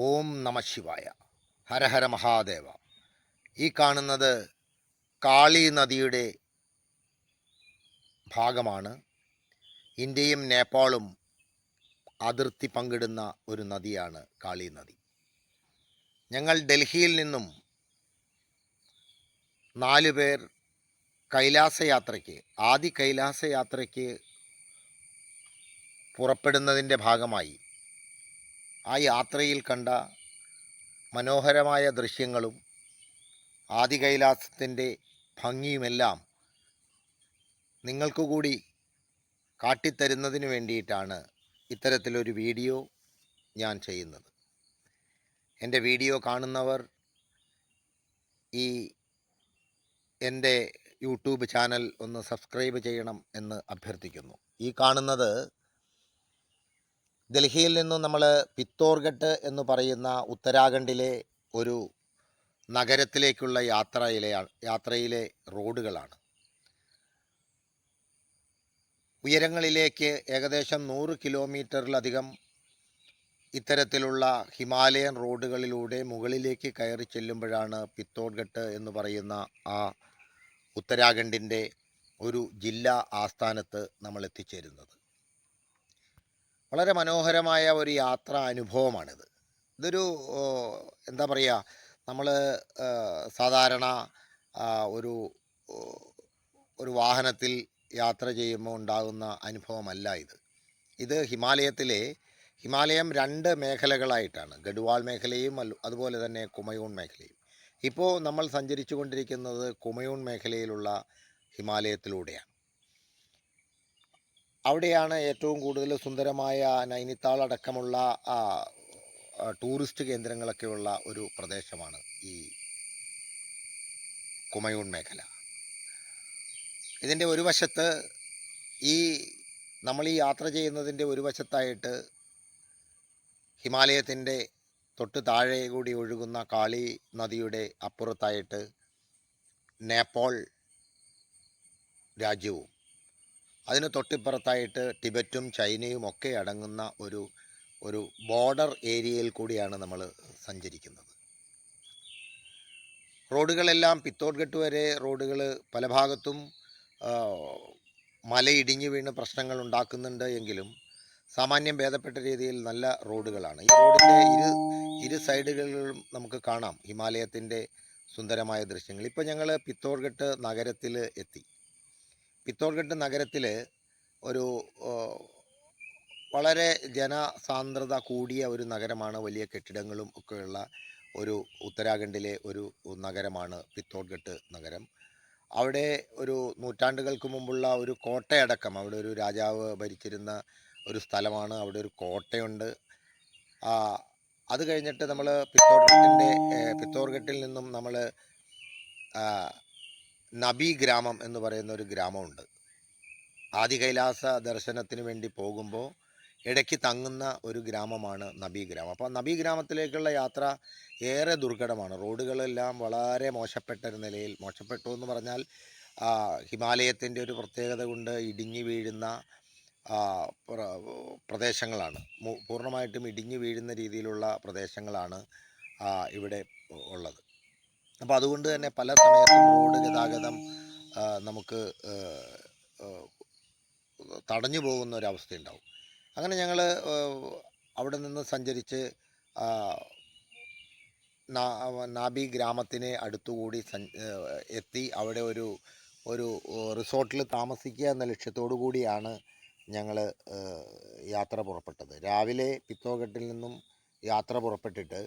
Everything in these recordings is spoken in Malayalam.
ഓം നമ ശിവായ. ഹരഹര മഹാദേവ. ഈ കാണുന്നത് കാളി നദിയുടെ ഭാഗമാണ്. ഇന്ത്യയും നേപ്പാളും അതിർത്തി പങ്കിടുന്ന ഒരു നദിയാണ് കാളി നദി. ഞങ്ങൾ ഡൽഹിയിൽ നിന്നും 4 പേർ ആദി കൈലാസയാത്രയ്ക്ക് പുറപ്പെടുന്നതിൻ്റെ ഭാഗമായി ആ യാത്രയിൽ കണ്ട മനോഹരമായ ദൃശ്യങ്ങളും ആദി കൈലാസത്തിൻ്റെ ഭംഗിയുമെല്ലാം നിങ്ങൾക്കു കൂടി കാട്ടിത്തരുന്നതിന് വേണ്ടിയിട്ടാണ് ഇത്തരത്തിലൊരു വീഡിയോ ഞാൻ ചെയ്യുന്നത്. എൻ്റെ വീഡിയോ കാണുന്നവർ ഈ എൻ്റെ യൂട്യൂബ് ചാനൽ ഒന്ന് സബ്സ്ക്രൈബ് ചെയ്യണം എന്ന് അഭ്യർത്ഥിക്കുന്നു. ഈ കാണുന്നത് ഡൽഹിയിൽ നിന്നും നമ്മൾ പിത്തോർഗട്ട് എന്ന് പറയുന്ന ഉത്തരാഖണ്ഡിലെ ഒരു നഗരത്തിലേക്കുള്ള യാത്രയിലെ റോഡുകളാണ്. ഉയരങ്ങളിലേക്ക് ഏകദേശം 100 കിലോമീറ്ററിലധികം ഇത്തരത്തിലുള്ള ഹിമാലയൻ റോഡുകളിലൂടെ മുകളിലേക്ക് കയറി ചെല്ലുമ്പോഴാണ് പിത്തോർഗട്ട് എന്ന് പറയുന്ന ആ ഉത്തരാഖണ്ഡിൻ്റെ ഒരു ജില്ലാ ആസ്ഥാനത്ത് നമ്മൾ എത്തിച്ചേരുന്നത്. വളരെ മനോഹരമായ ഒരു യാത്രാ അനുഭവമാണിത്. ഇതൊരു എന്താ പറയുക, നമ്മൾ സാധാരണ ഒരു ഒരു വാഹനത്തിൽ യാത്ര ചെയ്യുമ്പോൾ ഉണ്ടാകുന്ന അനുഭവമല്ല ഇത്. ഇത് ഹിമാലയം 2 മേഖലകളായിട്ടാണ്, ഗഡ്വാൾ മേഖലയും അതുപോലെ തന്നെ കുമയൂൺ മേഖലയും. ഇപ്പോൾ നമ്മൾ സഞ്ചരിച്ചു കൊണ്ടിരിക്കുന്നത് കുമയൂൺ മേഖലയിലുള്ള ഹിമാലയത്തിലൂടെയാണ്. അവിടെയാണ് ഏറ്റവും കൂടുതൽ സുന്ദരമായ നൈനിത്താൾ അടക്കമുള്ള ടൂറിസ്റ്റ് കേന്ദ്രങ്ങളൊക്കെയുള്ള ഒരു പ്രദേശമാണ് ഈ കുമയൂൺ മേഖല. ഇതിൻ്റെ ഒരു വശത്ത് നമ്മൾ ഈ യാത്ര ചെയ്യുന്നതിൻ്റെ ഒരു വശത്തായിട്ട് ഹിമാലയത്തിൻ്റെ തൊട്ട് താഴെ കൂടി ഒഴുകുന്ന കാളി നദിയുടെ അപ്പുറത്തായിട്ട് നേപ്പാൾ രാജ്യവും അതിന് തൊട്ടിപ്പുറത്തായിട്ട് ടിബറ്റും ചൈനയും ഒക്കെ അടങ്ങുന്ന ഒരു ബോർഡർ ഏരിയയിൽ കൂടിയാണ് നമ്മൾ സഞ്ചരിക്കുന്നത്. റോഡുകളെല്ലാം പിത്തോർഗട്ട് വരെ റോഡുകൾ പല ഭാഗത്തും മലയിടിഞ്ഞു വീണ് പ്രശ്നങ്ങൾ ഉണ്ടാക്കുന്നുണ്ട് എങ്കിലും സാമാന്യം ഭേദപ്പെട്ട രീതിയിൽ നല്ല റോഡുകളാണ്. ഈ റോഡിൻ്റെ ഇരു സൈഡുകളിലും നമുക്ക് കാണാം ഹിമാലയത്തിൻ്റെ സുന്ദരമായ ദൃശ്യങ്ങൾ. ഇപ്പോൾ ഞങ്ങൾ പിത്തോർഗട്ട് നഗരത്തിൽ എത്തി. പിത്തോർഗട്ട് നഗരത്തിൽ ഒരു വളരെ ജനസാന്ദ്രത കൂടിയ ഒരു നഗരമാണ്. വലിയ കെട്ടിടങ്ങളും ഒക്കെയുള്ള ഒരു ഉത്തരാഖണ്ഡിലെ ഒരു നഗരമാണ് പിത്തോർഗട്ട് നഗരം. അവിടെ ഒരു നൂറ്റാണ്ടുകൾക്ക് മുമ്പുള്ള ഒരു കോട്ടയടക്കം, അവിടെ ഒരു രാജാവ് ഭരിച്ചിരുന്ന ഒരു സ്ഥലമാണ്. അവിടെ ഒരു കോട്ടയുണ്ട്. അത് കഴിഞ്ഞിട്ട് നമ്മൾ പിത്തോർഗട്ടിൽ നിന്നും നമ്മൾ നബി ഗ്രാമം എന്ന് പറയുന്ന ഒരു ഗ്രാമമുണ്ട്. ആദി കൈലാസ ദർശനത്തിന് വേണ്ടി പോകുമ്പോൾ ഇടയ്ക്ക് തങ്ങുന്ന ഒരു ഗ്രാമമാണ് നബി ഗ്രാമം. അപ്പോൾ നബി ഗ്രാമത്തിലേക്കുള്ള യാത്ര ഏറെ ദുർഘടമാണ്. റോഡുകളെല്ലാം വളരെ മോശപ്പെട്ടു എന്ന് പറഞ്ഞാൽ ഹിമാലയത്തിൻ്റെ ഒരു പ്രത്യേകത കൊണ്ട് ഇടിഞ്ഞു വീഴുന്ന പ്രദേശങ്ങളാണ്. പൂർണ്ണമായിട്ടും ഇടിഞ്ഞു വീഴുന്ന രീതിയിലുള്ള പ്രദേശങ്ങളാണ് ഇവിടെ ഉള്ളത്. അപ്പോൾ അതുകൊണ്ട് തന്നെ പല സമയത്തും റോഡ് ഗതാഗതം നമുക്ക് തടഞ്ഞു പോകുന്ന ഒരവസ്ഥയുണ്ടാവും. അങ്ങനെ ഞങ്ങൾ അവിടെ നിന്ന് സഞ്ചരിച്ച് നാബി ഗ്രാമത്തിന് അടുത്തുകൂടി എത്തി. അവിടെ ഒരു റിസോർട്ടിൽ താമസിക്കുക എന്ന ലക്ഷ്യത്തോടു കൂടിയാണ് ഞങ്ങൾ യാത്ര പുറപ്പെട്ടത്. രാവിലെ പിത്തോർഗട്ടിൽ നിന്നും യാത്ര പുറപ്പെട്ടിട്ട്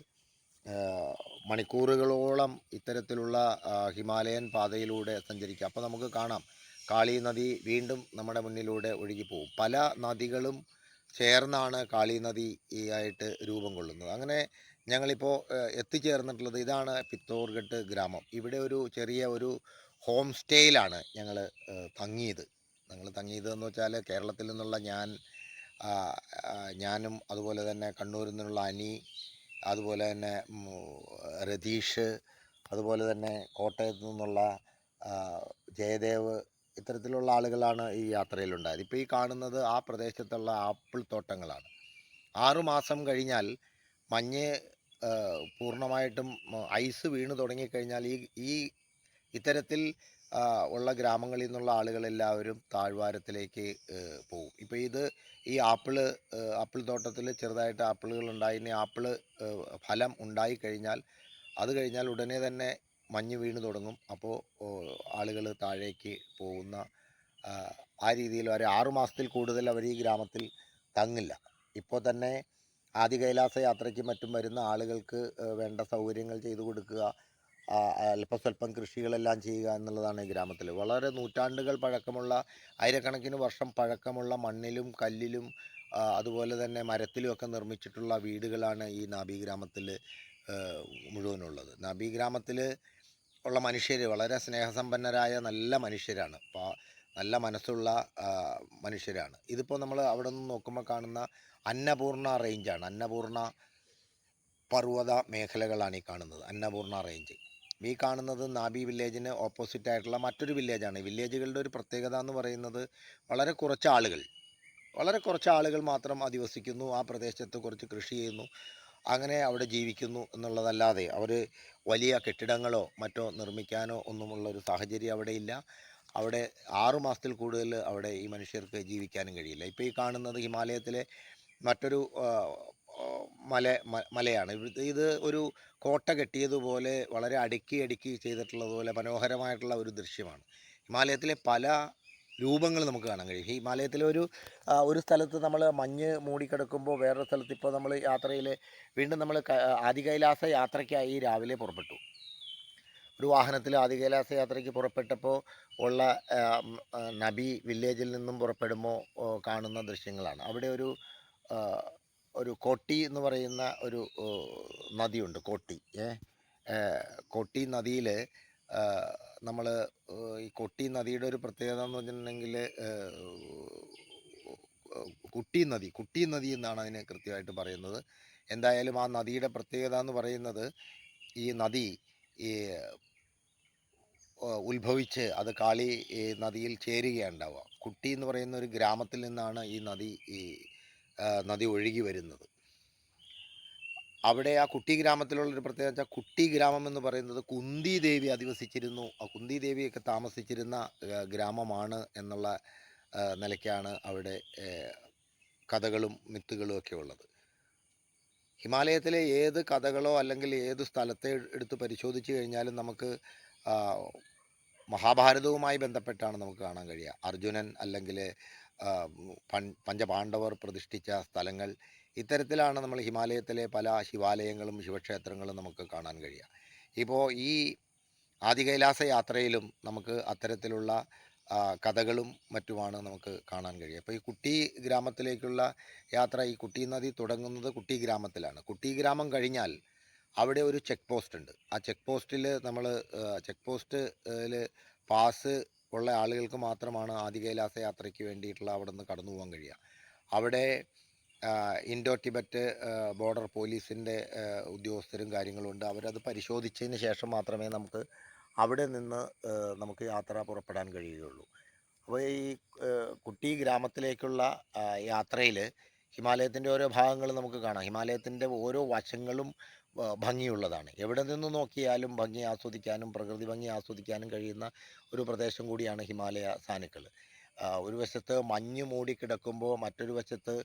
മണിക്കൂറുകളോളം ഇത്തരത്തിലുള്ള ഹിമാലയൻ പാതയിലൂടെ സഞ്ചരിക്കുക. അപ്പോൾ നമുക്ക് കാണാം കാളി നദി വീണ്ടും നമ്മുടെ മുന്നിലൂടെ ഒഴുകിപ്പോവും. പല നദികളും ചേർന്നാണ് കാളി നദി ആയിട്ട് രൂപം കൊള്ളുന്നത്. അങ്ങനെ ഞങ്ങളിപ്പോൾ എത്തിച്ചേർന്നിട്ടുള്ളത് ഇതാണ് പിത്തോർഗട്ട് ഗ്രാമം. ഇവിടെ ഒരു ചെറിയ ഒരു ഹോം സ്റ്റേയിലാണ് ഞങ്ങൾ തങ്ങിയത്. എന്ന് വെച്ചാൽ കേരളത്തിൽ നിന്നുള്ള ഞാനും അതുപോലെ തന്നെ കണ്ണൂരിൽ നിന്നുള്ള അനി, അതുപോലെ തന്നെ രതീഷ്, അതുപോലെ തന്നെ കോട്ടയത്ത് നിന്നുള്ള ജയദേവ്, ഇത്തരത്തിലുള്ള ആളുകളാണ് ഈ യാത്രയിലുണ്ടായത്. ഇപ്പോൾ ഈ കാണുന്നത് ആ പ്രദേശത്തുള്ള ആപ്പിൾ തോട്ടങ്ങളാണ്. 6 മാസം കഴിഞ്ഞാൽ മഞ്ഞ് പൂർണ്ണമായിട്ടും ഐസ് വീണ് തുടങ്ങിക്കഴിഞ്ഞാൽ ഈ ഇത്തരത്തിൽ ഉള്ള ഗ്രാമങ്ങളിൽ നിന്നുള്ള ആളുകളെല്ലാവരും താഴ്വാരത്തിലേക്ക് പോകും. ഇപ്പോൾ ഈ ആപ്പിൾ തോട്ടത്തിൽ ചെറുതായിട്ട് ആപ്പിളുകൾ ഉണ്ടായി. ഇനി ഫലം ഉണ്ടായിക്കഴിഞ്ഞാൽ അത് കഴിഞ്ഞാൽ ഉടനെ തന്നെ മഞ്ഞ് വീണ് തുടങ്ങും. അപ്പോൾ ആളുകൾ താഴേക്ക് പോകുന്ന ആ, ആ രീതിയിൽ ഒരു 6 മാസത്തിൽ കൂടുതൽ അവർ ഈ ഗ്രാമത്തിൽ തങ്ങില്ല. ഇപ്പോൾ തന്നെ ആദി കൈലാസ യാത്രയ്ക്ക് മറ്റും വരുന്ന ആളുകൾക്ക് വേണ്ട സൗകര്യങ്ങൾ ചെയ്തു കൊടുക്കുക, അല്പസ്വല്പം കൃഷികളെല്ലാം ചെയ്യുക എന്നുള്ളതാണ് ഈ ഗ്രാമത്തിൽ. വളരെ നൂറ്റാണ്ടുകൾ പഴക്കമുള്ള, ആയിരക്കണക്കിന് വർഷം പഴക്കമുള്ള മണ്ണിലും കല്ലിലും അതുപോലെ തന്നെ മരത്തിലുമൊക്കെ നിർമ്മിച്ചിട്ടുള്ള വീടുകളാണ് ഈ നാഭി ഗ്രാമത്തിൽ മുഴുവനുള്ളത്. നാഭി ഗ്രാമത്തിൽ ഉള്ള മനുഷ്യർ വളരെ സ്നേഹസമ്പന്നരായ നല്ല മനുഷ്യരാണ്. നല്ല മനസ്സുള്ള മനുഷ്യരാണ്. ഇതിപ്പോൾ നമ്മൾ അവിടെ നിന്ന് നോക്കുമ്പോൾ കാണുന്ന അന്നപൂർണ റേഞ്ചാണ്. അന്നപൂർണ പർവ്വത മേഖലകളാണ് ഈ കാണുന്നത്, അന്നപൂർണ റേഞ്ച്. ഈ കാണുന്നത് നാഭി വില്ലേജിന് ഓപ്പോസിറ്റ് ആയിട്ടുള്ള മറ്റൊരു വില്ലേജാണ്. വില്ലേജുകളുടെ ഒരു പ്രത്യേകത എന്ന് പറയുന്നത് വളരെ കുറച്ച് ആളുകൾ മാത്രം അധിവസിക്കുന്നു. ആ പ്രദേശത്ത് കുറച്ച് കൃഷി ചെയ്യുന്നു, അങ്ങനെ അവിടെ ജീവിക്കുന്നു എന്നുള്ളതല്ലാതെ അവർ വലിയ കെട്ടിടങ്ങളോ മറ്റോ നിർമ്മിക്കാനോ ഒന്നുമുള്ളൊരു സാഹചര്യം അവിടെയില്ല. അവിടെ 6 മാസത്തിൽ കൂടുതൽ അവിടെ ഈ മനുഷ്യർക്ക് ജീവിക്കാനും കഴിയില്ല. ഇപ്പോൾ ഈ കാണുന്നത് ഹിമാലയത്തിലെ മറ്റൊരു മലയാണ്. ഇത് ഒരു കോട്ട കെട്ടിയതുപോലെ വളരെ അടുക്കി അടുക്കി ചെയ്തിട്ടുള്ളതുപോലെ മനോഹരമായിട്ടുള്ള ഒരു ദൃശ്യമാണ്. ഹിമാലയത്തിലെ പല രൂപങ്ങൾ നമുക്ക് കാണാൻ കഴിയും. ഹിമാലയത്തിലെ ഒരു സ്ഥലത്ത് നമ്മൾ മഞ്ഞ് മൂടിക്കിടക്കുമ്പോൾ വേറൊരു സ്ഥലത്ത്, ഇപ്പോൾ നമ്മൾ യാത്രയിൽ വീണ്ടും നമ്മൾ ആദി കൈലാസ യാത്രയ്ക്കായി രാവിലെ പുറപ്പെട്ടു. ഒരു വാഹനത്തിൽ ആദി കൈലാസ യാത്രയ്ക്ക് പുറപ്പെട്ടപ്പോൾ ഉള്ള നബി വില്ലേജിൽ നിന്നും പുറപ്പെടുമ്പോൾ കാണുന്ന ദൃശ്യങ്ങളാണ്. അവിടെ ഒരു കോട്ടി എന്ന് പറയുന്ന ഒരു നദിയുണ്ട്. കോട്ടി നദിയിൽ നമ്മൾ ഈ കോട്ടി നദിയുടെ ഒരു പ്രത്യേകത എന്ന് പറഞ്ഞിട്ടുണ്ടെങ്കിൽ കുട്ടി നദി എന്നാണ് അതിനെ കൃത്യമായിട്ട് പറയുന്നത്. എന്തായാലും ആ നദിയുടെ പ്രത്യേകത എന്ന് പറയുന്നത്, ഈ നദി ഈ ഉത്ഭവിച്ച് അത് കാളി നദിയിൽ ചേരുകയാണ് ഉണ്ടാവുക. കുട്ടി എന്ന് പറയുന്ന ഒരു ഗ്രാമത്തിൽ നിന്നാണ് ഈ നദി ഒഴുകി വരുന്നത്. അവിടെ ആ കുട്ടി ഗ്രാമത്തിലുള്ളൊരു പ്രത്യേകത വെച്ചാൽ, കുട്ടി ഗ്രാമം എന്ന് പറയുന്നത് കുന്തി ദേവി അധിവസിച്ചിരുന്നു, ആ കുന്തി ദേവിയൊക്കെ താമസിച്ചിരുന്ന ഗ്രാമമാണ് എന്നുള്ള നിലയ്ക്കാണ് അവിടെ കഥകളും മിത്തുകളും ഒക്കെ ഉള്ളത്. ഹിമാലയത്തിലെ ഏത് കഥകളോ അല്ലെങ്കിൽ ഏത് സ്ഥലത്തെ എടുത്ത് പരിശോധിച്ച് കഴിഞ്ഞാലും നമുക്ക് മഹാഭാരതവുമായി ബന്ധപ്പെട്ടാണ് നമുക്ക് കാണാൻ കഴിയുക. അർജുനൻ അല്ലെങ്കിൽ പഞ്ചപാണ്ഡവർ പ്രതിഷ്ഠിച്ച സ്ഥലങ്ങൾ, ഇത്തരത്തിലാണ് നമ്മൾ ഹിമാലയത്തിലെ പല ശിവാലയങ്ങളും ശിവക്ഷേത്രങ്ങളും നമുക്ക് കാണാൻ കഴിയുക. ഇപ്പോൾ ഈ ആദി കൈലാസ യാത്രയിലും നമുക്ക് അത്തരത്തിലുള്ള കഥകളും മറ്റുമാണ് നമുക്ക് കാണാൻ കഴിയുക. അപ്പോൾ ഈ കുട്ടി ഗ്രാമത്തിലേക്കുള്ള യാത്ര, ഈ കുട്ടി നദി തുടങ്ങുന്നത് കുട്ടി ഗ്രാമത്തിലാണ്. കുട്ടി ഗ്രാമം കഴിഞ്ഞാൽ അവിടെ ഒരു ചെക്ക് പോസ്റ്റ് ഉണ്ട്. ആ ചെക്ക് പോസ്റ്റിൽ പാസ് ഉള്ള ആളുകൾക്ക് മാത്രമാണ് ആദി കൈലാസ യാത്രയ്ക്ക് വേണ്ടിയിട്ടുള്ള അവിടെ നിന്ന് കടന്നു പോകാൻ കഴിയുക. അവിടെ ഇൻഡോ ടിബറ്റ് ബോർഡർ പോലീസിൻ്റെ ഉദ്യോഗസ്ഥരും കാര്യങ്ങളും ഉണ്ട്. അവരത് പരിശോധിച്ചതിന് ശേഷം മാത്രമേ അവിടെ നിന്ന് നമുക്ക് യാത്ര പുറപ്പെടാൻ കഴിയുകയുള്ളൂ. അപ്പോൾ ഈ കുട്ടി ഗ്രാമത്തിലേക്കുള്ള യാത്രയിൽ ഹിമാലയത്തിൻ്റെ ഓരോ ഭാഗങ്ങൾ നമുക്ക് കാണാം. ഹിമാലയത്തിൻ്റെ ഓരോ വശങ്ങളും ഭംഗിയുള്ളതാണ്. എവിടെ നിന്ന് നോക്കിയാലും ഭംഗി ആസ്വദിക്കാനും പ്രകൃതി ഭംഗി ആസ്വദിക്കാനും കഴിയുന്ന ഒരു പ്രദേശം കൂടിയാണ് ഹിമാലയ സാനുക്കൾ. ഒരു വശത്ത് മഞ്ഞ് മൂടിക്കിടക്കുമ്പോൾ മറ്റൊരു വശത്ത്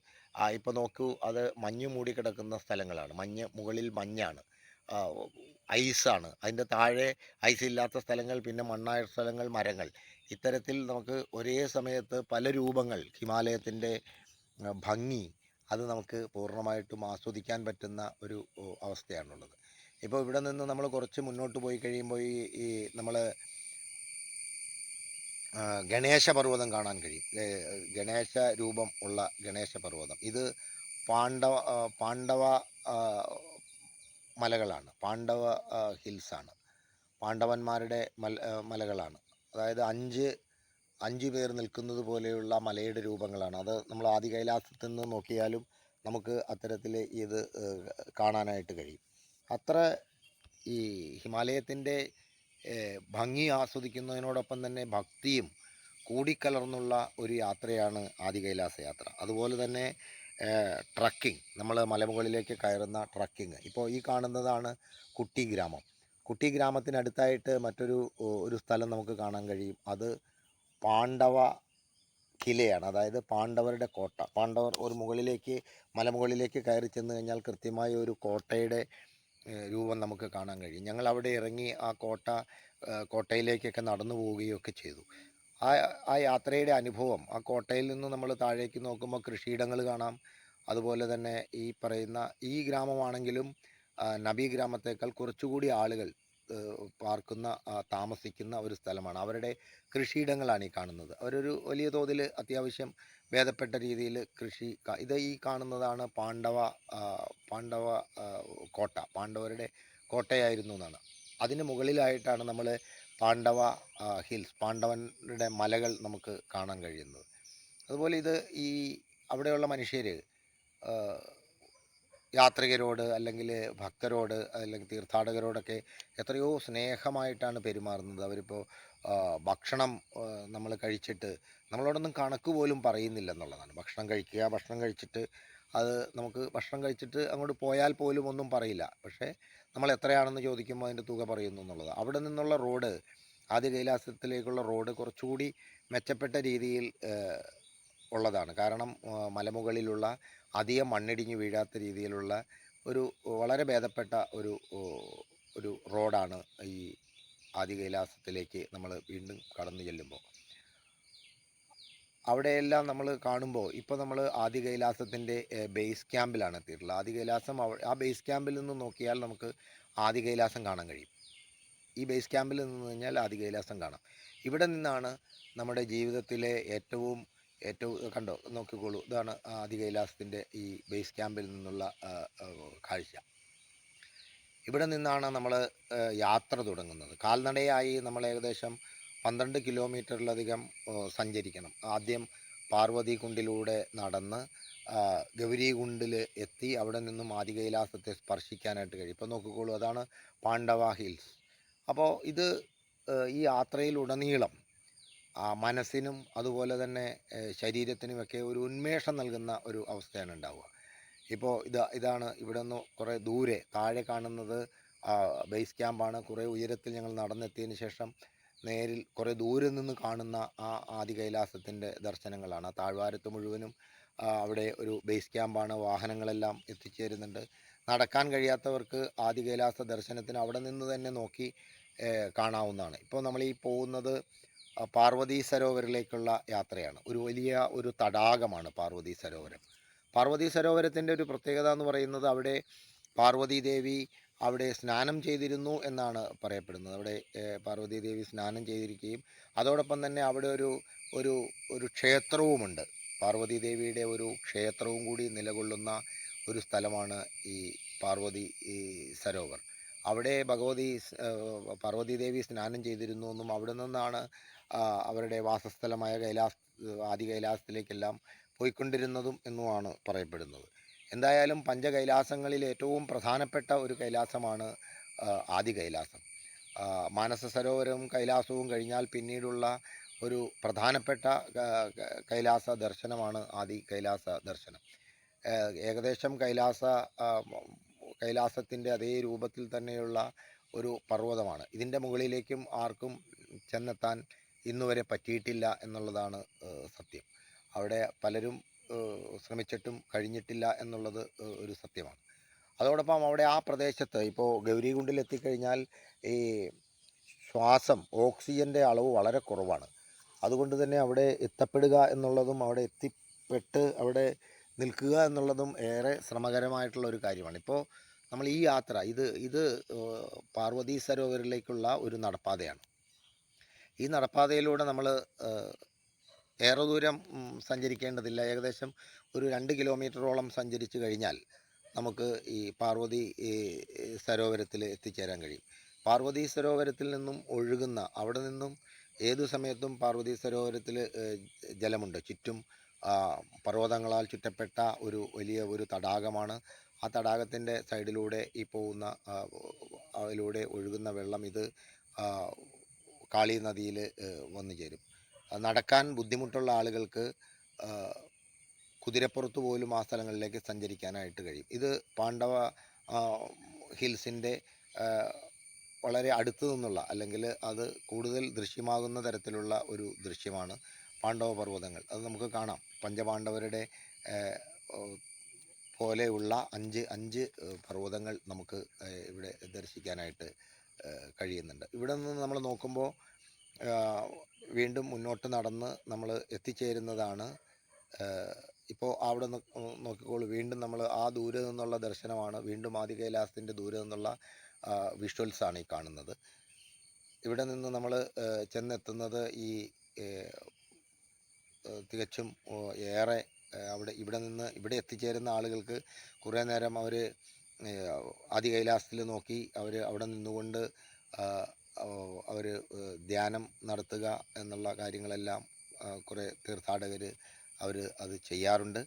ഇപ്പോൾ നോക്കൂ, അത് മഞ്ഞ് മൂടിക്കിടക്കുന്ന സ്ഥലങ്ങളാണ്. മുകളിൽ മഞ്ഞാണ്, ഐസാണ്. അതിൻ്റെ താഴെ ഐസില്ലാത്ത സ്ഥലങ്ങൾ, പിന്നെ മണ്ണായ സ്ഥലങ്ങൾ, മരങ്ങൾ. ഇത്തരത്തിൽ നമുക്ക് ഒരേ സമയത്ത് പല രൂപങ്ങൾ, ഹിമാലയത്തിൻ്റെ ഭംഗി അത് നമുക്ക് പൂർണ്ണമായിട്ടും ആസ്വദിക്കാൻ പറ്റുന്ന ഒരു അവസ്ഥയാണുള്ളത്. ഇപ്പോൾ ഇവിടെ നിന്ന് നമ്മൾ കുറച്ച് മുന്നോട്ട് പോയി കഴിയുമ്പോൾ ഈ നമ്മൾ ഗണേശപർവ്വതം കാണാൻ കഴിയും. ഗണേശ രൂപം ഉള്ള ഗണേശപർവ്വതം. ഇത് പാണ്ഡവ മലകളാണ്, പാണ്ഡവ ഹിൽസാണ്, പാണ്ഡവന്മാരുടെ മലകളാണ്. അതായത് അഞ്ച് പേർ നിൽക്കുന്നത് പോലെയുള്ള മലയുടെ രൂപങ്ങളാണ്. അത് നമ്മൾ ആദി കൈലാസത്തിൽ നിന്ന് നോക്കിയാലും നമുക്ക് അത്തരത്തിൽ ഇത് കാണാനായിട്ട് കഴിയും. അത്ര ഈ ഹിമാലയത്തിൻ്റെ ഭംഗി ആസ്വദിക്കുന്നതിനോടൊപ്പം തന്നെ ഭക്തിയും കൂടിക്കലർന്നുള്ള ഒരു യാത്രയാണ് ആദി കൈലാസ യാത്ര. അതുപോലെ തന്നെ ട്രക്കിംഗ്, നമ്മൾ മലമുകളിലേക്ക് കയറുന്ന ട്രക്കിംഗ്. ഇപ്പോൾ ഈ കാണുന്നതാണ് കുട്ടി ഗ്രാമം. കുട്ടി ഗ്രാമത്തിനടുത്തായിട്ട് ഒരു സ്ഥലം നമുക്ക് കാണാൻ കഴിയും. അത് പാണ്ഡവ കിലയാണ്. അതായത് പാണ്ഡവരുടെ കോട്ട. പാണ്ഡവർ ഒരു മലമുകളിലേക്ക് കയറി ചെന്ന് കഴിഞ്ഞാൽ കൃത്യമായ ഒരു കോട്ടയുടെ രൂപം നമുക്ക് കാണാൻ കഴിയും. ഞങ്ങൾ അവിടെ ഇറങ്ങി ആ കോട്ടയിലേക്കൊക്കെ നടന്നു പോവുകയൊക്കെ ചെയ്തു. ആ ആ യാത്രയുടെ അനുഭവം, ആ കോട്ടയിൽ നിന്ന് നമ്മൾ താഴേക്ക് നോക്കുമ്പോൾ കൃഷിയിടങ്ങൾ കാണാം. അതുപോലെ തന്നെ ഈ പറയുന്ന ഈ ഗ്രാമമാണെങ്കിലും നബി ഗ്രാമത്തേക്കാൾ കുറച്ചുകൂടി ആളുകൾ താമസിക്കുന്ന ഒരു സ്ഥലമാണ്. അവരുടെ കൃഷിയിടങ്ങളാണ് ഈ കാണുന്നത്. അവരൊരു വലിയ തോതിൽ അത്യാവശ്യം ഭേദപ്പെട്ട രീതിയിൽ ഇത് ഈ കാണുന്നതാണ് പാണ്ഡവ ആ, കോട്ട. പാണ്ഡവരുടെ കോട്ടയായിരുന്നു എന്നാണ്. അതിന് മുകളിലായിട്ടാണ് നമ്മൾ പാണ്ഡവ ഹിൽസ്, പാണ്ഡവരുടെ മലകൾ നമുക്ക് കാണാൻ കഴിയുന്നത്. അതുപോലെ ഈ അവിടെയുള്ള മനുഷ്യർ യാത്രികരോട് അല്ലെങ്കിൽ ഭക്തരോട് അല്ലെങ്കിൽ തീർത്ഥാടകരോടൊക്കെ എത്രയോ സ്നേഹമായിട്ടാണ് പെരുമാറുന്നത്. അവരിപ്പോൾ ഭക്ഷണം നമ്മൾ കഴിച്ചിട്ട് നമ്മളോടൊന്നും കണക്ക് പോലും പറയുന്നില്ല എന്നുള്ളതാണ്. ഭക്ഷണം കഴിച്ചിട്ട് ഭക്ഷണം കഴിച്ചിട്ട് അങ്ങോട്ട് പോയാൽ പോലും ഒന്നും പറയില്ല. പക്ഷേ നമ്മൾ എത്രയാണെന്ന് ചോദിക്കുമ്പോൾ അതിൻ്റെ തുക പറയുന്നു എന്നുള്ളത്. അവിടെ നിന്നുള്ള റോഡ്, ആദ്യ കൈലാസത്തിലേക്കുള്ള റോഡ് കുറച്ചുകൂടി മെച്ചപ്പെട്ട രീതിയിൽ ഉള്ളതാണ്. കാരണം മലമുകളിലുള്ള അധികം മണ്ണിടിഞ്ഞ് വീഴാത്ത രീതിയിലുള്ള ഒരു വളരെ ഭേദപ്പെട്ട ഒരു റോഡാണ് ഈ ആദി കൈലാസത്തിലേക്ക് നമ്മൾ വീണ്ടും കടന്നു ചെല്ലുമ്പോൾ. അവിടെയെല്ലാം നമ്മൾ കാണുമ്പോൾ ഇപ്പോൾ നമ്മൾ ആദി കൈലാസത്തിൻ്റെ ബേസ് ക്യാമ്പിലാണ് എത്തിയിട്ടുള്ളത്. ആദി കൈലാസം ആ ബേസ് ക്യാമ്പിൽ നിന്ന് നോക്കിയാൽ നമുക്ക് ആദി കൈലാസം കാണാൻ കഴിയും. ഈ ബേസ് ക്യാമ്പിൽ നിന്ന് കഴിഞ്ഞാൽ ആദി കൈലാസം കാണാം. ഇവിടെ നിന്നാണ് നമ്മുടെ ജീവിതത്തിലെ ഏറ്റവും കണ്ടോ, നോക്കിക്കോളൂ, ഇതാണ് ആദി കൈലാസത്തിൻ്റെ ഈ ബേസ് ക്യാമ്പിൽ നിന്നുള്ള കാഴ്ച. ഇവിടെ നിന്നാണ് നമ്മൾ യാത്ര തുടങ്ങുന്നത്. കാൽനടയായി നമ്മൾ ഏകദേശം 12 കിലോമീറ്ററിലധികം സഞ്ചരിക്കണം. ആദ്യം പാർവതി കുണ്ടിലൂടെ നടന്ന് ഗൗരികുണ്ടിൽ എത്തി അവിടെ നിന്നും ആദി കൈലാസത്തെ സ്പർശിക്കാനായിട്ട് കഴിയും. ഇപ്പോൾ നോക്കിക്കോളൂ, അതാണ് പാണ്ഡവ ഹിൽസ്. അപ്പോൾ ഈ യാത്രയിലുടനീളം മനസ്സിനും അതുപോലെ തന്നെ ശരീരത്തിനുമൊക്കെ ഒരു ഉന്മേഷം നൽകുന്ന ഒരു അവസ്ഥയാണ് ഉണ്ടാവുക. ഇപ്പോൾ ഇതാണ് ഇവിടെ നിന്ന് കുറേ ദൂരെ താഴെ കാണുന്നത് ബേസ് ക്യാമ്പാണ്. കുറേ ഉയരത്തിൽ ഞങ്ങൾ നടന്നെത്തിയതിന് ശേഷം നേരിൽ കുറേ ദൂരെ നിന്ന് കാണുന്ന ആ ആദി കൈലാസത്തിൻ്റെ ദർശനങ്ങളാണ്. ആ താഴ്വാരത്ത് മുഴുവനും അവിടെ ഒരു ബേസ് ക്യാമ്പാണ്. വാഹനങ്ങളെല്ലാം എത്തിച്ചേരുന്നുണ്ട്. നടക്കാൻ കഴിയാത്തവർക്ക് ആദി കൈലാസ ദർശനത്തിന് അവിടെ നിന്ന് തന്നെ നോക്കി കാണാവുന്നതാണ്. ഇപ്പോൾ നമ്മൾ ഈ പോകുന്നത് പാർവതി സരോവരിലേക്കുള്ള യാത്രയാണ്. ഒരു തടാകമാണ് പാർവതി സരോവരം. പാർവതി സരോവരത്തിൻ്റെ ഒരു പ്രത്യേകത എന്ന് പറയുന്നത് അവിടെ പാർവതി ദേവി അവിടെ സ്നാനം ചെയ്തിരുന്നു എന്നാണ് പറയപ്പെടുന്നത്. അവിടെ പാർവതി ദേവി സ്നാനം ചെയ്തിരിക്കുകയും അതോടൊപ്പം തന്നെ അവിടെ ഒരു ഒരു ക്ഷേത്രവുമുണ്ട്. പാർവതി ദേവിയുടെ ഒരു ക്ഷേത്രവും കൂടി നിലകൊള്ളുന്ന ഒരു സ്ഥലമാണ് ഈ പാർവതി സരോവർ. അവിടെ പാർവതി ദേവി സ്നാനം ചെയ്തിരുന്നു എന്നും അവിടെ നിന്നാണ് അവരുടെ വാസസ്ഥലമായ ആദി കൈലാസത്തിലേക്കെല്ലാം പോയിക്കൊണ്ടിരുന്നതും എന്നുമാണ് പറയപ്പെടുന്നത്. എന്തായാലും പഞ്ചകൈലാസങ്ങളിൽ ഏറ്റവും പ്രധാനപ്പെട്ട ഒരു കൈലാസമാണ് ആദി കൈലാസം. മാനസ സരോവരവും കൈലാസവും കഴിഞ്ഞാൽ പിന്നീടുള്ള ഒരു പ്രധാനപ്പെട്ട കൈലാസ ദർശനമാണ് ആദി കൈലാസ ദർശനം. ഏകദേശം കൈലാസത്തിൻ്റെ അതേ രൂപത്തിൽ തന്നെയുള്ള ഒരു പർവ്വതമാണ്. ഇതിൻ്റെ മുകളിലേക്കും ആർക്കും ചെന്നെത്താൻ ഇന്നുവരെ പറ്റിയിട്ടില്ല എന്നുള്ളതാണ് സത്യം. അവിടെ പലരും ശ്രമിച്ചിട്ടും കഴിഞ്ഞിട്ടില്ല എന്നുള്ളത് ഒരു സത്യമാണ്. അതോടൊപ്പം അവിടെ ആ പ്രദേശത്ത് ഇപ്പോൾ ഗൗരികുണ്ടിൽ എത്തിക്കഴിഞ്ഞാൽ ഈ ഓക്സിജൻ്റെ അളവ് വളരെ കുറവാണ്. അതുകൊണ്ട് തന്നെ അവിടെ എത്തപ്പെടുക എന്നുള്ളതും അവിടെ എത്തിപ്പെട്ട് അവിടെ നിൽക്കുക എന്നുള്ളതും ഏറെ ശ്രമകരമായിട്ടുള്ള ഒരു കാര്യമാണ്. ഇപ്പോൾ നമ്മൾ ഈ യാത്ര ഇത് പാർവതി സരോവരിലേക്കുള്ള ഒരു നടപ്പാതയാണ്. ഈ നടപ്പാതയിലൂടെ നമ്മൾ ഏറെ ദൂരം സഞ്ചരിക്കേണ്ടതില്ല. ഏകദേശം ഒരു 2 കിലോമീറ്ററോളം സഞ്ചരിച്ചു കഴിഞ്ഞാൽ നമുക്ക് ഈ പാർവതി സരോവരത്തിൽ എത്തിച്ചേരാൻ കഴിയും. പാർവതി സരോവരത്തിൽ നിന്നും അവിടെ നിന്നും ഏതു സമയത്തും പാർവതി സരോവരത്തിൽ ജലമുണ്ട്. ചുറ്റും പർവ്വതങ്ങളാൽ ചുറ്റപ്പെട്ട ഒരു തടാകമാണ്. ആ തടാകത്തിൻ്റെ സൈഡിലൂടെ അതിലൂടെ ഒഴുകുന്ന വെള്ളം കാളി നദിയിൽ വന്നു ചേരും. നടക്കാൻ ബുദ്ധിമുട്ടുള്ള ആളുകൾക്ക് കുതിരപ്പുറത്ത് പോലും ആ സ്ഥലങ്ങളിലേക്ക് സഞ്ചരിക്കാനായിട്ട് കഴിയും. ഇത് പാണ്ഡവ ഹിൽസിൻ്റെ വളരെ അടുത്തു നിന്നുള്ള, അല്ലെങ്കിൽ അത് കൂടുതൽ ദൃശ്യമാകുന്ന തരത്തിലുള്ള ഒരു ദൃശ്യമാണ് പാണ്ഡവ പർവ്വതങ്ങൾ. അത് നമുക്ക് കാണാം. പഞ്ചപാണ്ഡവരുടെ പോലെയുള്ള അഞ്ച് പർവ്വതങ്ങൾ നമുക്ക് ഇവിടെ ദർശിക്കാനായിട്ട് കഴിയുന്നുണ്ട്. ഇവിടെ നിന്ന് നമ്മൾ നോക്കുമ്പോൾ വീണ്ടും മുന്നോട്ട് നടന്ന് നമ്മൾ എത്തിച്ചേരുന്നതാണ്. ഇപ്പോൾ അവിടെ നോക്കിക്കോളൂ, വീണ്ടും നമ്മൾ ആ ദൂരെ നിന്നുള്ള ദർശനമാണ്. വീണ്ടും ആദി കൈലാസത്തിൻ്റെ ദൂരെ നിന്നുള്ള വിഷ്വൽസാണ് ഈ കാണുന്നത്. ഇവിടെ നിന്ന് നമ്മൾ ചെന്നെത്തുന്നത് ഈ തികച്ചും ഏറെ ഇവിടെ എത്തിച്ചേരുന്ന ആളുകൾക്ക് കുറേ നേരം അവർ ആദി കൈലാസത്തിൽ നോക്കി അവിടെ നിന്നുകൊണ്ട് അവർ ധ്യാനം നടത്തുക എന്നുള്ള കാര്യങ്ങളെല്ലാം കുറേ തീർത്ഥാടകർ അത് ചെയ്യാറുണ്ട്.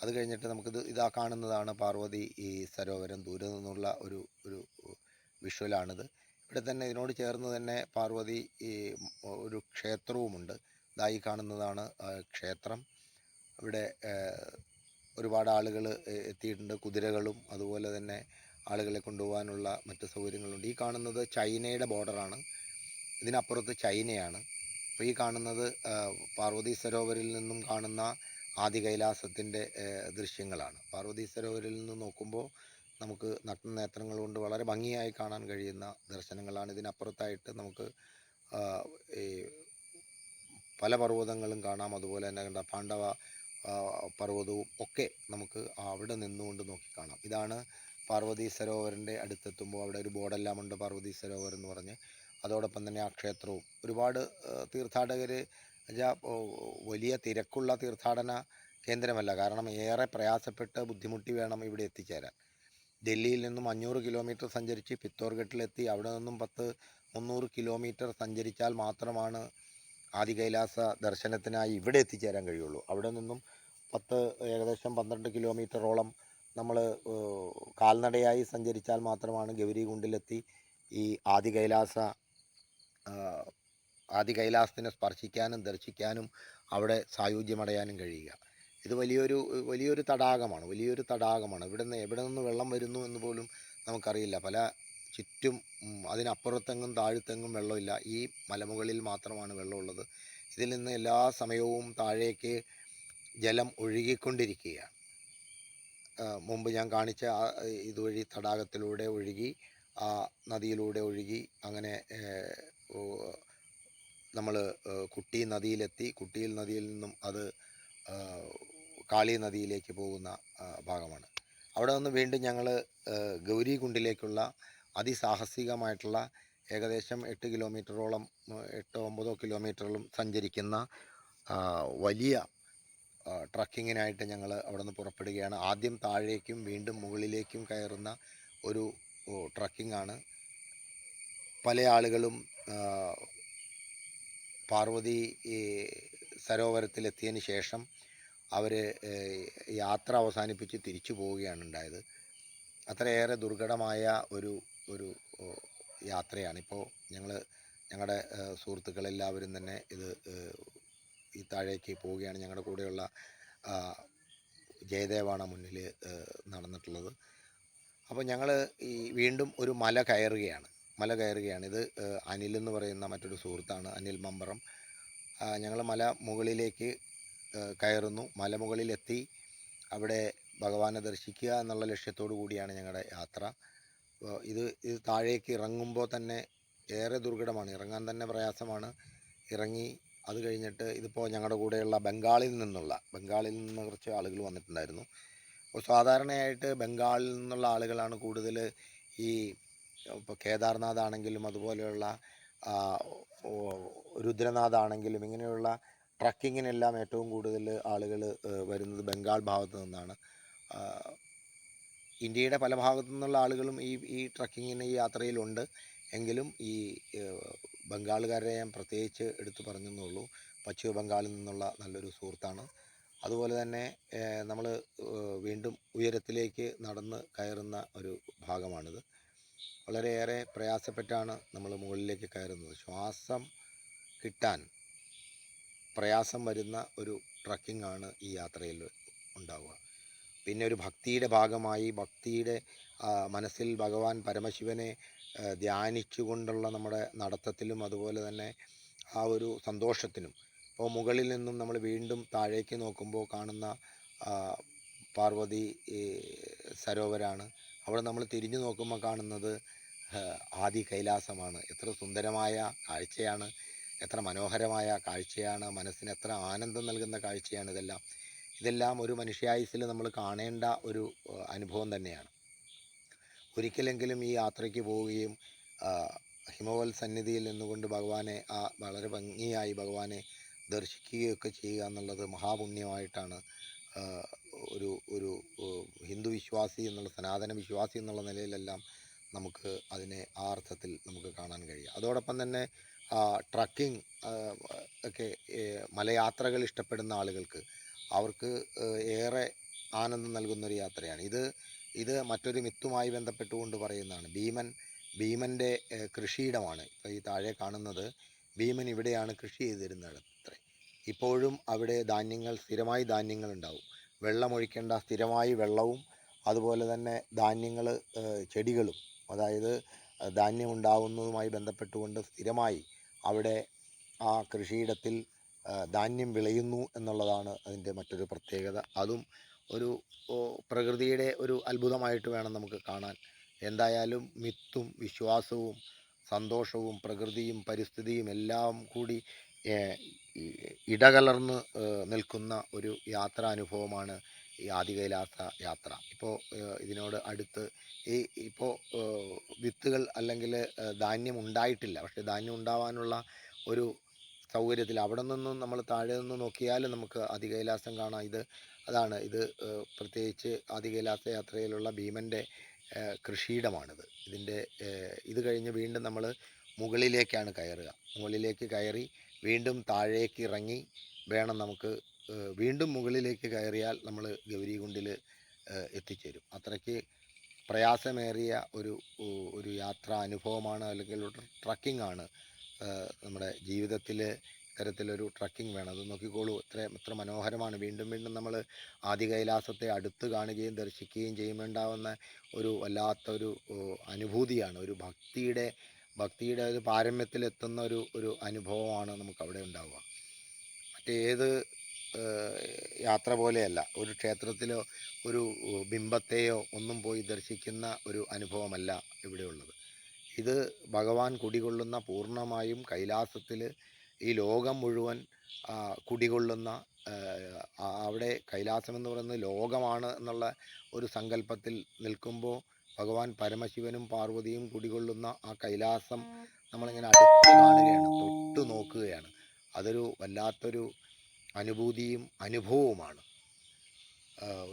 അത് കഴിഞ്ഞിട്ട് ഇതാ കാണുന്നതാണ് പാർവതി ഈ സരോവരം. ദൂരെ നിന്നുള്ള ഒരു വിഷ്വലാണിത്. ഇവിടെ തന്നെ ഇതിനോട് ചേർന്ന് തന്നെ പാർവതി ഒരു ക്ഷേത്രവുമുണ്ട്. ഇതായി കാണുന്നതാണ് ക്ഷേത്രം. ഇവിടെ ഒരുപാട് ആളുകൾ എത്തിയിട്ടുണ്ട്. കുതിരകളും അതുപോലെ തന്നെ ആളുകളെ കൊണ്ടുപോകാനുള്ള മറ്റ് സൗകര്യങ്ങളുണ്ട്. ഈ കാണുന്നത് ചൈനയുടെ ബോർഡറാണ്. ഇതിനപ്പുറത്ത് ചൈനയാണ്. അപ്പോൾ ഈ കാണുന്നത് പാർവതി സരോവരിൽ നിന്നും കാണുന്ന ആദി കൈലാസത്തിൻ്റെ ദൃശ്യങ്ങളാണ്. പാർവതി സരോവരിൽ നിന്ന് നോക്കുമ്പോൾ നമുക്ക് നഗ്നനേത്രങ്ങൾ കൊണ്ട് വളരെ ഭംഗിയായി കാണാൻ കഴിയുന്ന ദർശനങ്ങളാണ്. ഇതിനപ്പുറത്തായിട്ട് നമുക്ക് ഈ പല പർവ്വതങ്ങളും കാണാം. അതുപോലെ തന്നെ കണ്ട പാണ്ഡവ പർവ്വതവും ഒക്കെ നമുക്ക് അവിടെ നിന്നുകൊണ്ട് നോക്കി കാണാം. ഇതാണ് പാർവതി സരോവറിൻ്റെ അടുത്തെത്തുമ്പോൾ അവിടെ ഒരു ബോർഡെല്ലാം ഉണ്ട്, പാർവതി സരോവർ എന്ന് പറഞ്ഞ്. അതോടൊപ്പം തന്നെ ആ ക്ഷേത്രവും. ഒരുപാട് തീർത്ഥാടകർ വലിയ തിരക്കുള്ള തീർത്ഥാടന കേന്ദ്രമല്ല. കാരണം ഏറെ പ്രയാസപ്പെട്ട് ബുദ്ധിമുട്ടി വേണം ഇവിടെ എത്തിച്ചേരാൻ. ഡൽഹിയിൽ നിന്നും 500 കിലോമീറ്റർ സഞ്ചരിച്ച് പിത്തോർഘട്ടിലെത്തി അവിടെ നിന്നും 300 കിലോമീറ്റർ സഞ്ചരിച്ചാൽ മാത്രമാണ് ആദി കൈലാസ ദർശനത്തിനായി ഇവിടെ എത്തിച്ചേരാൻ കഴിയുള്ളൂ. അവിടെ നിന്നും ഏകദേശം 12 കിലോമീറ്ററോളം നമ്മൾ കാൽനടയായി സഞ്ചരിച്ചാൽ മാത്രമാണ് ഗൗരികുണ്ടിലെത്തി ഈ ആദി കൈലാസത്തിനെ സ്പർശിക്കാനും ദർശിക്കാനും അവിടെ സായുജ്യമടയാനും കഴിയുക. ഇത് വലിയൊരു തടാകമാണ്. എവിടെ നിന്ന് വെള്ളം വരുന്നു എന്ന് പോലും നമുക്കറിയില്ല. ചുറ്റും അതിനപ്പുറത്തെങ്ങും താഴത്തെങ്ങും വെള്ളമില്ല. ഈ മലമുകളിൽ മാത്രമാണ് വെള്ളമുള്ളത്. ഇതിൽ നിന്ന് എല്ലാ സമയവും താഴേക്ക് ജലം ഒഴുകിക്കൊണ്ടിരിക്കുകയാണ്. മുമ്പ് ഞാൻ കാണിച്ച ഇതുവഴി തടാകത്തിലൂടെ ഒഴുകി, ആ നദിയിലൂടെ ഒഴുകി, അങ്ങനെ നമ്മൾ കുട്ടി നദിയിലെത്തി. കുട്ടിയിൽ നദിയിൽ നിന്നും അത് കാളി നദിയിലേക്ക് പോകുന്ന ഭാഗമാണ്. അവിടെ നിന്ന് വീണ്ടും ഞങ്ങൾ ഗൗരികുണ്ടിലേക്കുള്ള അതിസാഹസികമായിട്ടുള്ള ഏകദേശം 8 കിലോമീറ്ററോളം 8-9 കിലോമീറ്ററിലും സഞ്ചരിക്കുന്ന വലിയ ട്രക്കിങ്ങിനായിട്ട് ഞങ്ങൾ അവിടെ നിന്ന് പുറപ്പെടുകയാണ്. ആദ്യം താഴേക്കും വീണ്ടും മുകളിലേക്കും കയറുന്ന ഒരു ട്രക്കിംഗ്. പല ആളുകളും പാർവതി സരോവരത്തിലെത്തിയതിന് ശേഷം അവർ യാത്ര അവസാനിപ്പിച്ച് തിരിച്ചു പോവുകയാണ് ഉണ്ടായത്. അത്രയേറെ ദുർഘടമായ ഒരു യാത്രയാണ്. ഇപ്പോൾ ഞങ്ങളുടെ സുഹൃത്തുക്കളെല്ലാവരും തന്നെ ഈ താഴേക്ക് പോവുകയാണ്. ഞങ്ങളുടെ കൂടെയുള്ള ജയദേവാണ് മുന്നിൽ നടന്നിട്ടുള്ളത്. അപ്പോൾ ഞങ്ങൾ വീണ്ടും ഒരു മല കയറുകയാണ്. ഇത് അനിൽ എന്ന് പറയുന്ന മറ്റൊരു സുഹൃത്താണ്, അനിൽ മമ്പറം. ഞങ്ങൾ മല മുകളിലേക്ക് കയറുന്നു. മലമുകളിലെത്തി അവിടെ ഭഗവാനെ ദർശിക്കുക എന്നുള്ള ലക്ഷ്യത്തോടു കൂടിയാണ് ഞങ്ങളുടെ യാത്ര. ഇത് താഴേക്ക് ഇറങ്ങുമ്പോൾ തന്നെ ഏറെ ദുർഘടമാണ്. ഇറങ്ങാൻ തന്നെ പ്രയാസമാണ്. ഇറങ്ങി അത് കഴിഞ്ഞിട്ട് ഇതിപ്പോൾ ഞങ്ങളുടെ കൂടെയുള്ള ബംഗാളിൽ നിന്ന് കുറച്ച് ആളുകൾ വന്നിട്ടുണ്ടായിരുന്നു. അപ്പോൾ സാധാരണയായിട്ട് ബംഗാളിൽ നിന്നുള്ള ആളുകളാണ് കൂടുതൽ ഇപ്പോൾ കേദാർനാഥ് ആണെങ്കിലും അതുപോലെയുള്ള രുദ്രനാഥ് ആണെങ്കിലും ഇങ്ങനെയുള്ള ട്രക്കിങ്ങിനെല്ലാം ഏറ്റവും കൂടുതൽ ആളുകൾ വരുന്നത് ബംഗാൾ ഭാഗത്തു നിന്നാണ്. ഇന്ത്യയുടെ പല ഭാഗത്തു നിന്നുള്ള ആളുകളും ഈ ട്രക്കിങ്ങിന് ഈ യാത്രയിലുണ്ട്. എങ്കിലും ഈ ബംഗാളുകാരെ ഞാൻ പ്രത്യേകിച്ച് എടുത്തു പറഞ്ഞെന്നുള്ളൂ. പശ്ചിമ ബംഗാളിൽ നിന്നുള്ള നല്ലൊരു സുഹൃത്താണ്. അതുപോലെ തന്നെ നമ്മൾ വീണ്ടും ഉയരത്തിലേക്ക് നടന്ന് കയറുന്ന ഒരു ഭാഗമാണിത്. വളരെയേറെ പ്രയാസപ്പെട്ടാണ് നമ്മൾ മുകളിലേക്ക് കയറുന്നത്. ശ്വാസം കിട്ടാൻ പ്രയാസം വരുന്ന ഒരു ട്രക്കിംഗ് ആണ് ഈ യാത്രയിൽ ഉണ്ടാവുക. പിന്നെ ഒരു ഭക്തിയുടെ ഭാഗമായി ഭക്തിയുടെ മനസ്സിൽ ഭഗവാൻ പരമശിവനെ ധ്യാനിച്ചുകൊണ്ടുള്ള നമ്മുടെ നടത്തത്തിലും അതുപോലെ തന്നെ ആ ഒരു സന്തോഷത്തിനും. അപ്പോൾ മുകളിൽ നിന്നും നമ്മൾ വീണ്ടും താഴേക്ക് നോക്കുമ്പോൾ കാണുന്ന ആ, പാർവതി സരോവരാണ്. അവിടെ നമ്മൾ തിരിഞ്ഞു നോക്കുമ്പോൾ കാണുന്നത് ആദി കൈലാസമാണ്. എത്ര സുന്ദരമായ കാഴ്ചയാണ്, എത്ര മനോഹരമായ കാഴ്ചയാണ്, മനസ്സിന് എത്ര ആനന്ദം നൽകുന്ന കാഴ്ചയാണ് ഇതെല്ലാം. ഇതെല്ലാം ഒരു മനുഷ്യായുസ്സിൽ നമ്മൾ കാണേണ്ട ഒരു അനുഭവം തന്നെയാണ്. ഒരിക്കലെങ്കിലും ഈ യാത്രയ്ക്ക് പോവുകയും ഹിമവൽ സന്നിധിയിൽ നിന്നുകൊണ്ട് ഭഗവാനെ വളരെ ഭംഗിയായി ഭഗവാനെ ദർശിക്കുകയൊക്കെ ചെയ്യുക എന്നുള്ളത് മഹാപുണ്യമായിട്ടാണ് ഒരു ഒരു ഹിന്ദു വിശ്വാസി എന്നുള്ള സനാതന വിശ്വാസി എന്നുള്ള നിലയിലെല്ലാം നമുക്ക് അതിനെ ആ അർത്ഥത്തിൽ നമുക്ക് കാണാൻ കഴിയും. അതോടൊപ്പം തന്നെ ട്രക്കിംഗ് ഒക്കെ മലയാത്രകൾ ഇഷ്ടപ്പെടുന്ന ആളുകൾക്ക് അവർക്ക് ഏറെ ആനന്ദം നൽകുന്നൊരു യാത്രയാണ് ഇത് മറ്റൊരു മിത്തുമായി ബന്ധപ്പെട്ടുകൊണ്ട് പറയുന്നതാണ്. ഭീമൻ്റെ കൃഷിയിടമാണ്. ഇപ്പോൾ ഈ താഴെ കാണുന്നത് ഭീമൻ ഇവിടെയാണ് കൃഷി ചെയ്തിരുന്നത് അത്രേ. ഇപ്പോഴും അവിടെ സ്ഥിരമായി ധാന്യങ്ങൾ ഉണ്ടാവും. വെള്ളമൊഴിക്കേണ്ട സ്ഥിരമായി വെള്ളവും അതുപോലെ തന്നെ ചെടികളും, അതായത് ധാന്യം ഉണ്ടാവുന്നതുമായി ബന്ധപ്പെട്ടുകൊണ്ട് സ്ഥിരമായി അവിടെ ആ കൃഷിയിടത്തിൽ ധാന്യം വിളയുന്നു എന്നുള്ളതാണ് അതിൻ്റെ മറ്റൊരു പ്രത്യേകത. അതും ഒരു പ്രകൃതിയുടെ ഒരു അത്ഭുതമായിട്ട് വേണം നമുക്ക് കാണാൻ. എന്തായാലും മിത്തും വിശ്വാസവും സന്തോഷവും പ്രകൃതിയും പരിസ്ഥിതിയും എല്ലാം കൂടി ഇടകലർന്ന് നിൽക്കുന്ന ഒരു യാത്രാനുഭവമാണ് ഈ ആദികൈലാസ യാത്ര. ഇപ്പോൾ ഇതിനോട് അടുത്ത് ഇപ്പോൾ വിത്തുകൾ അല്ലെങ്കിൽ ധാന്യം ഉണ്ടായിട്ടില്ല. പക്ഷേ ധാന്യം ഉണ്ടാവാനുള്ള ഒരു സൗകര്യത്തിൽ അവിടെ നിന്നും നമ്മൾ താഴെ നിന്ന് നോക്കിയാൽ നമുക്ക് ആദികൈലാസം കാണാം. ഇത് പ്രത്യേകിച്ച് ആദികൈലാസ യാത്രയിലുള്ള ഭീമൻ്റെ കൃഷിയിടമാണിത്. ഇത് കഴിഞ്ഞ് വീണ്ടും നമ്മൾ മുകളിലേക്കാണ് കയറുക. മുകളിലേക്ക് കയറി വീണ്ടും താഴേക്ക് ഇറങ്ങി വേണം നമുക്ക് വീണ്ടും മുകളിലേക്ക് കയറിയാൽ നമ്മൾ ഗൗരികുണ്ടിൽ എത്തിച്ചേരും. അത്രയ്ക്ക് പ്രയാസമേറിയ ഒരു യാത്രാ അനുഭവമാണ്, അല്ലെങ്കിൽ ഒരു ട്രക്കിംഗ് ആണ്. നമ്മുടെ ജീവിതത്തിൽ ഇത്തരത്തിലൊരു ട്രക്കിംഗ് വേണം. അത് നോക്കിക്കോളൂ, എത്ര മനോഹരമാണ്. വീണ്ടും വീണ്ടും നമ്മൾ ആദി കൈലാസത്തെ അടുത്ത് കാണുകയും ദർശിക്കുകയും ചെയ്യുമ്പോണ്ടാവുന്ന ഒരു വല്ലാത്തൊരു അനുഭൂതിയാണ്. ഒരു ഭക്തിയുടെ ഒരു പാരമ്യത്തിലെത്തുന്ന ഒരു അനുഭവമാണ് നമുക്കവിടെ ഉണ്ടാവുക. മറ്റേത് യാത്ര പോലെയല്ല. ഒരു ക്ഷേത്രത്തിലോ ഒരു ബിംബത്തെയോ ഒന്നും പോയി ദർശിക്കുന്ന ഒരു അനുഭവമല്ല ഇവിടെയുള്ളത്. ഇത് ഭഗവാൻ കുടികൊള്ളുന്ന, പൂർണ്ണമായും കൈലാസത്തിൽ ഈ ലോകം മുഴുവൻ കുടികൊള്ളുന്ന, അവിടെ കൈലാസമെന്ന് പറയുന്നത് ലോകമാണ് എന്നുള്ള ഒരു സങ്കല്പത്തിൽ നിൽക്കുമ്പോൾ ഭഗവാൻ പരമശിവനും പാർവതിയും കുടികൊള്ളുന്ന ആ കൈലാസം നമ്മളിങ്ങനെ അടുത്ത് കാണുകയാണ്, തൊട്ട് നോക്കുകയാണ്. അതൊരു വല്ലാത്തൊരു അനുഭൂതിയും അനുഭവവുമാണ്.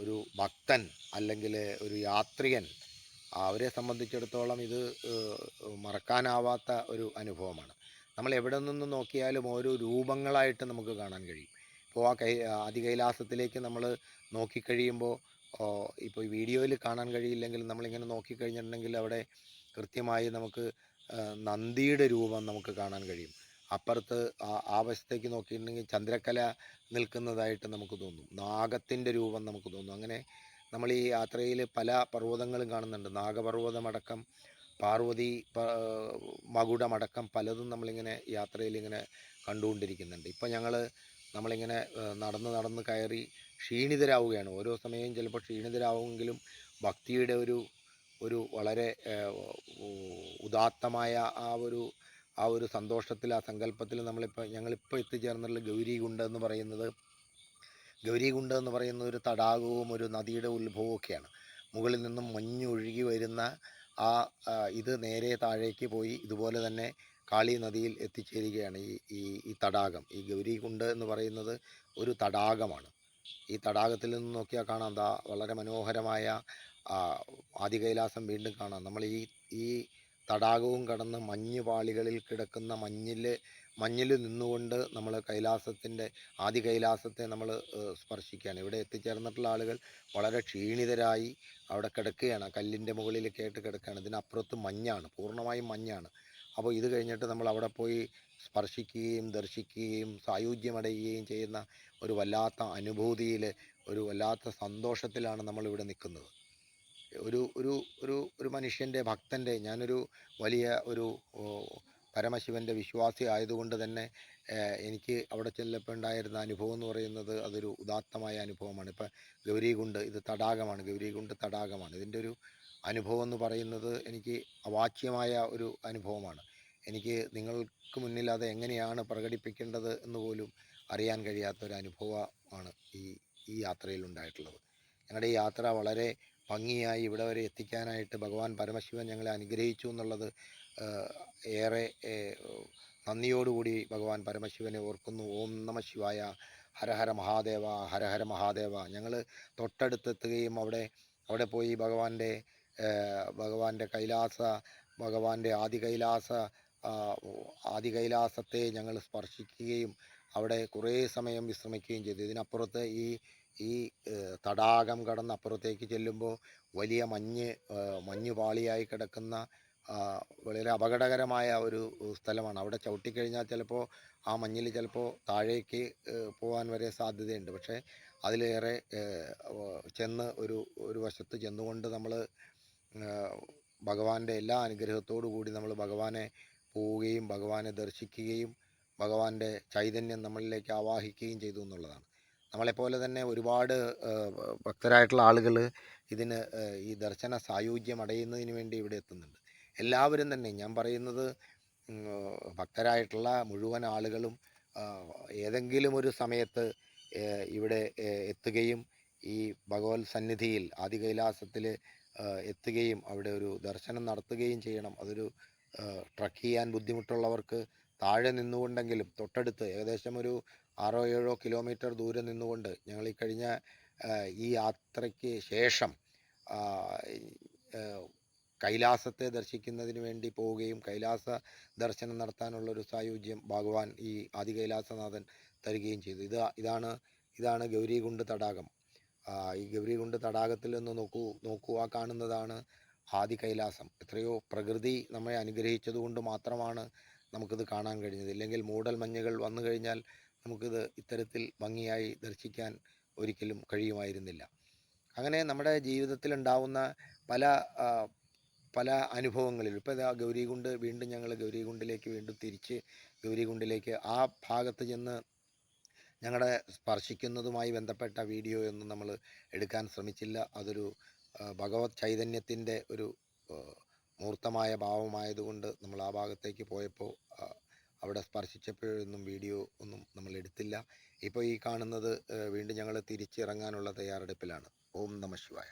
ഒരു ഭക്തൻ അല്ലെങ്കിൽ ഒരു യാത്രികൻ, അവരെ സംബന്ധിച്ചിടത്തോളം ഇത് മറക്കാനാവാത്ത ഒരു അനുഭവമാണ്. നമ്മൾ എവിടെ നിന്ന് നോക്കിയാലും ഓരോ രൂപങ്ങളായിട്ട് നമുക്ക് കാണാൻ കഴിയും. ഇപ്പോൾ ആദികൈലാസത്തിലേക്ക് നമ്മൾ നോക്കിക്കഴിയുമ്പോൾ, ഇപ്പോൾ ഈ വീഡിയോയിൽ കാണാൻ കഴിയില്ലെങ്കിൽ നമ്മളിങ്ങനെ നോക്കിക്കഴിഞ്ഞിട്ടുണ്ടെങ്കിൽ അവിടെ കൃത്യമായി നമുക്ക് നന്ദിയുടെ രൂപം നമുക്ക് കാണാൻ കഴിയും. അപ്പുറത്ത് ആ വശത്തേക്ക് നോക്കിയിട്ടുണ്ടെങ്കിൽ ചന്ദ്രക്കല നിൽക്കുന്നതായിട്ട് നമുക്ക് തോന്നും. നാഗത്തിൻ്റെ രൂപം നമുക്ക് തോന്നും. അങ്ങനെ നമ്മൾ ഈ യാത്രയിൽ പല പർവ്വതങ്ങളും കാണുന്നുണ്ട്. നാഗപർവ്വതമടക്കം പാർവതി മകുടമടക്കം പലതും നമ്മളിങ്ങനെ യാത്രയിൽ ഇങ്ങനെ കണ്ടുകൊണ്ടിരിക്കുന്നുണ്ട്. ഇപ്പം നമ്മളിങ്ങനെ നടന്ന് കയറി ക്ഷീണിതരാവുകയാണ്. ഓരോ സമയം ചിലപ്പോൾ ക്ഷീണിതരാവുമെങ്കിലും ഭക്തിയുടെ ഒരു വളരെ ഉദാത്തമായ ആ ഒരു സന്തോഷത്തിൽ, ആ സങ്കല്പത്തിൽ ഞങ്ങളിപ്പോൾ എത്തിച്ചേർന്നുള്ള ഗൗരികുണ്ട് എന്ന് പറയുന്ന ഒരു തടാകവും ഒരു നദിയുടെ ഉത്ഭവവും ഒക്കെയാണ്. മുകളിൽ നിന്നും മഞ്ഞൊഴുകി വരുന്ന ഇത് നേരെ താഴേക്ക് പോയി ഇതുപോലെ തന്നെ കാളി നദിയിൽ എത്തിച്ചേരുകയാണ്. ഈ തടാകം, ഈ ഗൗരികുണ്ട് എന്ന് പറയുന്നത് ഒരു തടാകമാണ്. ഈ തടാകത്തിൽ നിന്ന് നോക്കിയാൽ കാണാം, വളരെ മനോഹരമായ ആദികൈലാസം വീണ്ടും കാണാം. നമ്മൾ ഈ തടാകവും കടന്ന് മഞ്ഞുപാളികളിൽ കിടക്കുന്ന മഞ്ഞിൽ നിന്നുകൊണ്ട് നമ്മൾ ആദി കൈലാസത്തെ നമ്മൾ സ്പർശിക്കുകയാണ്. ഇവിടെ എത്തിച്ചേർന്നിട്ടുള്ള ആളുകൾ വളരെ ക്ഷീണിതരായി അവിടെ കിടക്കുകയാണ്. കല്ലിൻ്റെ മുകളിലൊക്കെ ആയിട്ട് കിടക്കുകയാണ്. ഇതിനപ്പുറത്ത് മഞ്ഞാണ്, പൂർണ്ണമായും മഞ്ഞാണ്. അപ്പോൾ ഇത് കഴിഞ്ഞിട്ട് നമ്മൾ അവിടെ പോയി സ്പർശിക്കുകയും ദർശിക്കുകയും സായുജ്യമടയുകയും ചെയ്യുന്ന ഒരു വല്ലാത്ത അനുഭൂതിയിൽ ഒരു വല്ലാത്ത സന്തോഷത്തിലാണ് നമ്മളിവിടെ നിൽക്കുന്നത്. ഒരു ഒരു ഒരു ഒരു മനുഷ്യൻ്റെ ഭക്തൻ്റെ ഞാനൊരു വലിയ ഒരു ഓ, പരമശിവൻ്റെ വിശ്വാസി ആയതുകൊണ്ട് തന്നെ എനിക്ക് അവിടെ ചെല്ലപ്പോൾ ഉണ്ടായിരുന്ന അനുഭവം എന്ന് പറയുന്നത് അതൊരു ഉദാത്തമായ അനുഭവമാണ്. ഇപ്പം ഗൗരികുണ്ട് ഇത് തടാകമാണ്, ഗൗരികുണ്ട് തടാകമാണ്. ഇതിൻ്റെ ഒരു അനുഭവം എന്ന് പറയുന്നത് എനിക്ക് അവാച്യമായ ഒരു അനുഭവമാണ്. എനിക്ക് നിങ്ങൾക്ക് മുന്നിൽ അത് എങ്ങനെയാണ് പ്രകടിപ്പിക്കേണ്ടത് എന്ന് പോലും അറിയാൻ കഴിയാത്തൊരു അനുഭവമാണ് ഈ യാത്രയിൽ ഉണ്ടായിട്ടുള്ളത്. ഞങ്ങളുടെ ഈ യാത്ര വളരെ ഭംഗിയായി ഇവിടെ വരെ എത്തിക്കാനായിട്ട് ഭഗവാൻ പരമശിവൻ ഞങ്ങളെ അനുഗ്രഹിച്ചു എന്നുള്ളത് ഏറെ നന്ദിയോടുകൂടി ഭഗവാൻ പരമശിവനെ ഓർക്കുന്നു. ഓം നമ ശിവായ, ഹരഹര മഹാദേവ, ഹരഹര മഹാദേവ. ഞങ്ങൾ തൊട്ടടുത്തെത്തുകയും അവിടെ പോയി ഭഗവാന്റെ ഭഗവാന്റെ ആദി കൈലാസത്തെ ഞങ്ങൾ സ്പർശിക്കുകയും അവിടെ കുറേ സമയം വിശ്രമിക്കുകയും ചെയ്തു. ഇതിനപ്പുറത്ത് ഈ തടാകം കടന്ന് അപ്പുറത്തേക്ക് ചെല്ലുമ്പോൾ വലിയ മഞ്ഞ് പാളിയായി കിടക്കുന്ന വളരെ അപകടകരമായ ഒരു സ്ഥലമാണ്. അവിടെ ചവിട്ടിക്കഴിഞ്ഞാൽ ചിലപ്പോൾ ആ മഞ്ഞിൽ ചിലപ്പോൾ താഴേക്ക് പോകാൻ വരെ സാധ്യതയുണ്ട്. പക്ഷേ അതിലേറെ ചെന്ന് ഒരു വശത്ത് ചെന്നുകൊണ്ട് നമ്മൾ ഭഗവാന്റെ എല്ലാ അനുഗ്രഹത്തോടു കൂടി നമ്മൾ ഭഗവാനെ പോവുകയും ഭഗവാനെ ദർശിക്കുകയും ഭഗവാന്റെ ചൈതന്യം നമ്മളിലേക്ക് ആവാഹിക്കുകയും ചെയ്തു എന്നുള്ളതാണ്. നമ്മളെപ്പോലെ തന്നെ ഒരുപാട് ഭക്തരായിട്ടുള്ള ആളുകൾ ഇതിന് ഈ ദർശന സായുജ്യം അടയുന്നതിന് വേണ്ടി ഇവിടെ എത്തുന്നുണ്ട്. എല്ലാവരും തന്നെ, ഞാൻ പറയുന്നത് ഭക്തരായിട്ടുള്ള മുഴുവൻ ആളുകളും ഏതെങ്കിലും ഒരു സമയത്ത് ഇവിടെ എത്തുകയും ഈ ഭഗവത് സന്നിധിയിൽ ആദി കൈലാസത്തിൽ എത്തുകയും അവിടെ ഒരു ദർശനം നടത്തുകയും ചെയ്യണം. അതൊരു ട്രക്ക് ചെയ്യാൻ ബുദ്ധിമുട്ടുള്ളവർക്ക് താഴെ നിന്നുകൊണ്ടെങ്കിലും തൊട്ടടുത്ത് ഏകദേശം ഒരു 6-7 കിലോമീറ്റർ ദൂരെ നിന്നുകൊണ്ട് ഞങ്ങൾ ഈ കഴിഞ്ഞ ഈ യാത്രയ്ക്ക് ശേഷം കൈലാസത്തെ ദർശിക്കുന്നതിന് വേണ്ടി പോവുകയും കൈലാസ ദർശനം നടത്താനുള്ളൊരു സായുജ്യം ഭഗവാൻ ഈ ആദി കൈലാസനാഥൻ തരികയും ചെയ്തു. ഇതാണ് ഗൗരികുണ്ട് തടാകം. ഈ ഗൗരികുണ്ട് തടാകത്തിൽ നിന്ന് നോക്കൂ, ആ കാണുന്നതാണ് ആദി കൈലാസം. എത്രയോ പ്രകൃതി നമ്മെ അനുഗ്രഹിച്ചതുകൊണ്ട് മാത്രമാണ് നമുക്കിത് കാണാൻ കഴിഞ്ഞത്. ഇല്ലെങ്കിൽ മൂടൽ മഞ്ഞുകൾ വന്നു കഴിഞ്ഞാൽ നമുക്കിത് ഇത്തരത്തിൽ ഭംഗിയായി ദർശിക്കാൻ ഒരിക്കലും കഴിയുമായിരുന്നില്ല. അങ്ങനെ നമ്മുടെ ജീവിതത്തിൽ ഉണ്ടാവുന്ന പല അനുഭവങ്ങളിൽ ഇപ്പോൾ ഇതാ ഗൗരികുണ്ട് വീണ്ടും ഞങ്ങൾ ഗൗരികുണ്ടിലേക്ക് വീണ്ടും തിരിച്ച് ഗൗരികുണ്ടിലേക്ക് ആ ഭാഗത്ത് ചെന്ന് ഞങ്ങളുടെ സ്പർശിക്കുന്നതുമായി ബന്ധപ്പെട്ട വീഡിയോ ഒന്നും നമ്മൾ എടുക്കാൻ ശ്രമിച്ചില്ല. അതൊരു ഭഗവത് ചൈതന്യത്തിൻ്റെ ഒരു മൂർത്തമായ ഭാവമായതുകൊണ്ട് നമ്മൾ ആ ഭാഗത്തേക്ക് പോയപ്പോൾ അവിടെ സ്പർശിച്ചപ്പോഴൊന്നും വീഡിയോ ഒന്നും നമ്മൾ എടുത്തില്ല. ഇപ്പോൾ ഈ കാണുന്നത് വീണ്ടും ഞങ്ങൾ തിരിച്ചിറങ്ങാനുള്ള തയ്യാറെടുപ്പിലാണ്. ഓം നമ ശിവായ.